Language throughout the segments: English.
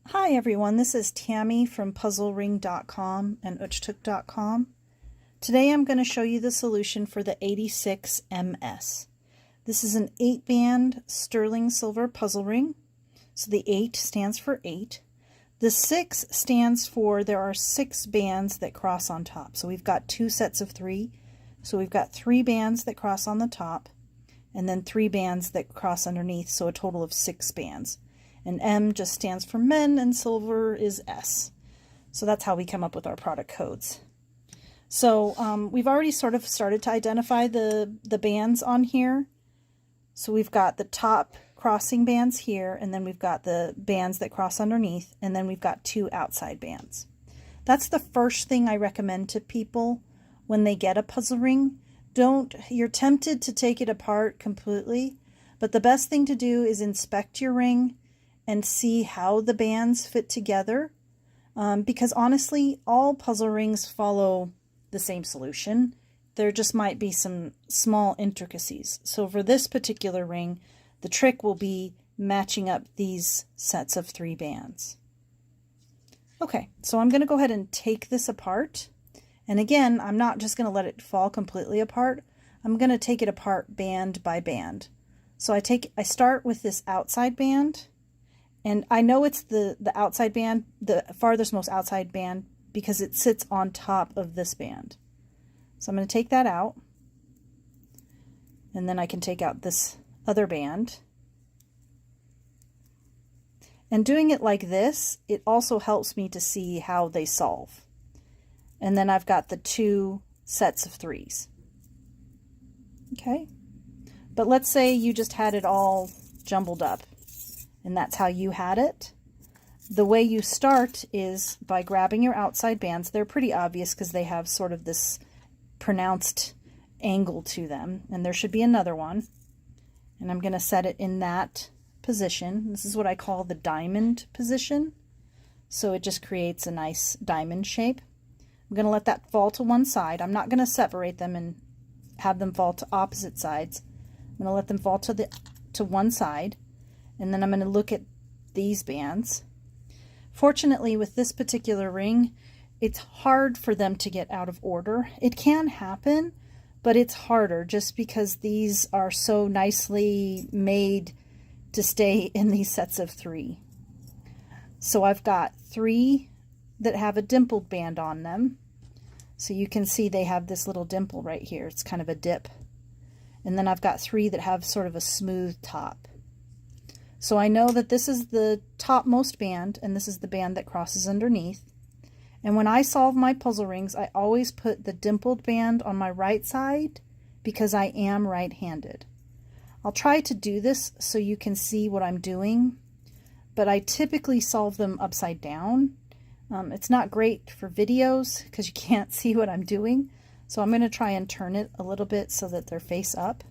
Hi everyone, this is Tammy from puzzlering.com and uchtuk.com. Today I'm going to show you the solution for the 86MS. This is an 8-band sterling silver puzzle ring. So the 8 stands for 8. The 6 stands for there are 6 bands that cross on top. So we've got 2 sets of 3. So we've got 3 bands that cross on the top and then 3 bands that cross underneath, so a total of 6 bands. And M just stands for men, and silver is S. So that's how we come up with our product codes. So we've already sort of started to identify the bands on here. So we've got the top crossing bands here, and then we've got the bands that cross underneath, and then we've got 2 outside bands. That's the first thing I recommend to people when they get a puzzle ring. You're tempted to take it apart completely, but the best thing to do is inspect your ring and see how the bands fit together, because honestly, all puzzle rings follow the same solution. There just might be some small intricacies. So for this particular ring, the trick will be matching up these sets of 3 bands. Okay, so I'm going to go ahead and take this apart. And again, I'm not just going to let it fall completely apart. I'm going to take it apart band by band. So I start with this outside band. And I know it's the outside band, the farthest most outside band, because it sits on top of this band. So I'm going to take that out. And then I can take out this other band. And doing it like this, it also helps me to see how they solve. And then I've got the 2 sets of 3s. Okay? But let's say you just had it all jumbled up, and that's how you had it. The way you start is by grabbing your outside bands. They're pretty obvious because they have sort of this pronounced angle to them, and there should be another one. And I'm going to set it in that position. This is what I call the diamond position. So it just creates a nice diamond shape. I'm going to let that fall to one side. I'm not going to separate them and have them fall to opposite sides. I'm going to let them fall to one side. And then I'm going to look at these bands. Fortunately, with this particular ring, it's hard for them to get out of order. It can happen, but it's harder just because these are so nicely made to stay in these sets of 3. So I've got 3 that have a dimpled band on them. So you can see they have this little dimple right here. It's kind of a dip. And then I've got 3 that have sort of a smooth top. So I know that this is the topmost band, and this is the band that crosses underneath. And when I solve my puzzle rings, I always put the dimpled band on my right side because I am right-handed. I'll try to do this so you can see what I'm doing, but I typically solve them upside down. It's not great for videos because you can't see what I'm doing. So I'm going to try and turn it a little bit so that they're face up.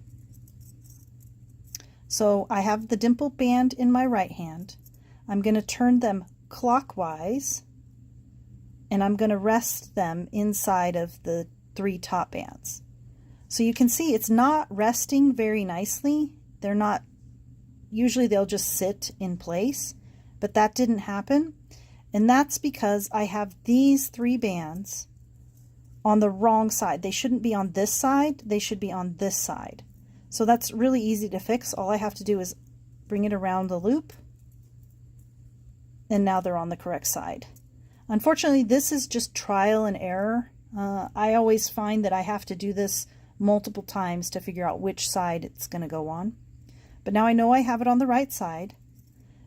So I have the dimpled band in my right hand. I'm going to turn them clockwise, and I'm going to rest them inside of the 3 top bands. So you can see it's not resting very nicely. They're not, usually they'll just sit in place, but that didn't happen. And that's because I have these 3 bands on the wrong side. They shouldn't be on this side, they should be on this side. So that's really easy to fix. All I have to do is bring it around the loop, and now they're on the correct side. Unfortunately, this is just trial and error. I always find that I have to do this multiple times to figure out which side it's going to go on. But now I know I have it on the right side.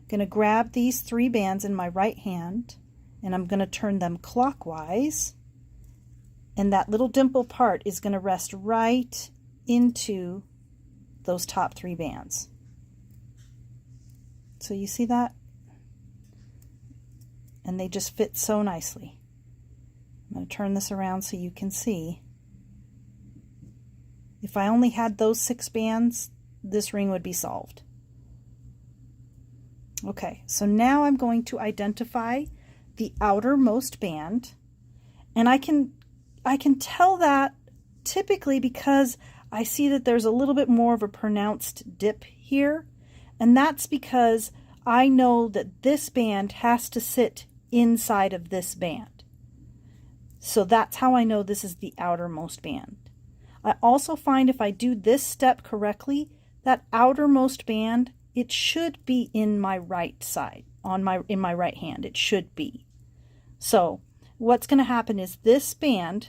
I'm going to grab these 3 bands in my right hand, and I'm going to turn them clockwise, and that little dimple part is going to rest right into those top 3 bands. So you see that? And they just fit so nicely. I'm going to turn this around so you can see. If I only had those 6 bands, this ring would be solved. Okay, so now I'm going to identify the outermost band, and I can tell that typically because I see that there's a little bit more of a pronounced dip here, and that's because I know that this band has to sit inside of this band. So that's how I know this is the outermost band. I also find if I do this step correctly, that outermost band, it should be in my right side, in my right hand. It should be. So what's going to happen is this band,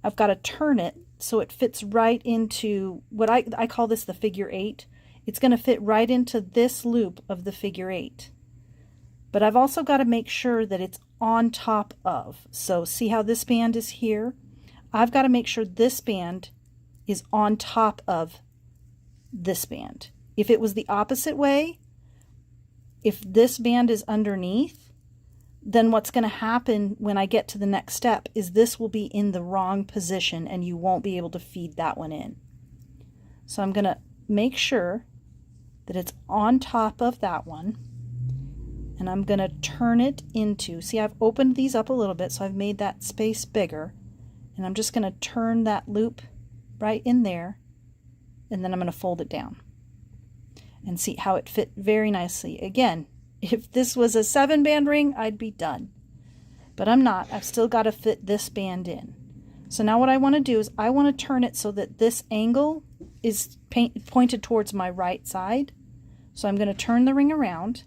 I've got to turn it so it fits right into what I call this the figure 8. It's going to fit right into this loop of the figure 8. But I've also got to make sure that it's on top of. So see how this band is here? I've got to make sure this band is on top of this band. If it was the opposite way, if this band is underneath, then what's going to happen when I get to the next step is this will be in the wrong position and you won't be able to feed that one in. So I'm going to make sure that it's on top of that one, and I'm going to turn it into, see, I've opened these up a little bit, so I've made that space bigger, and I'm just going to turn that loop right in there, and then I'm going to fold it down and see how it fit very nicely. Again, if this was a 7-band ring, I'd be done, but I'm not. I've still got to fit this band in. So now what I want to do is I want to turn it so that this angle is pointed towards my right side. So I'm going to turn the ring around,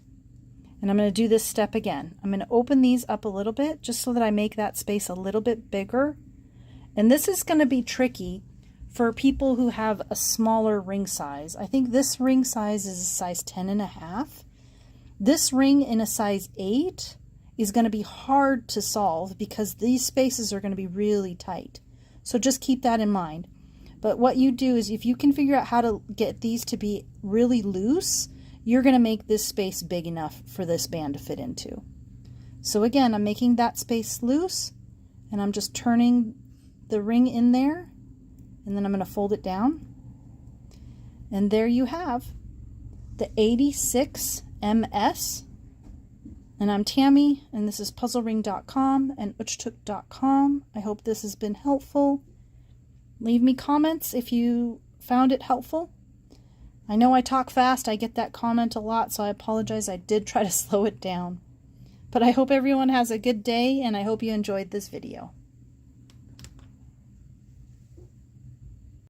and I'm going to do this step again. I'm going to open these up a little bit just so that I make that space a little bit bigger. And this is going to be tricky for people who have a smaller ring size. I think this ring size is a size 10.5. This ring in a size 8 is going to be hard to solve because these spaces are going to be really tight. So just keep that in mind. But what you do is if you can figure out how to get these to be really loose, you're going to make this space big enough for this band to fit into. So again, I'm making that space loose, and I'm just turning the ring in there, and then I'm going to fold it down. And there you have the 86 MS. And I'm Tammy, and this is puzzlering.com and uchtuk.com. I hope this has been helpful. Leave me comments if you found it helpful. I know I talk fast. I get that comment a lot, so I apologize. I did try to slow it down. But I hope everyone has a good day, and I hope you enjoyed this video.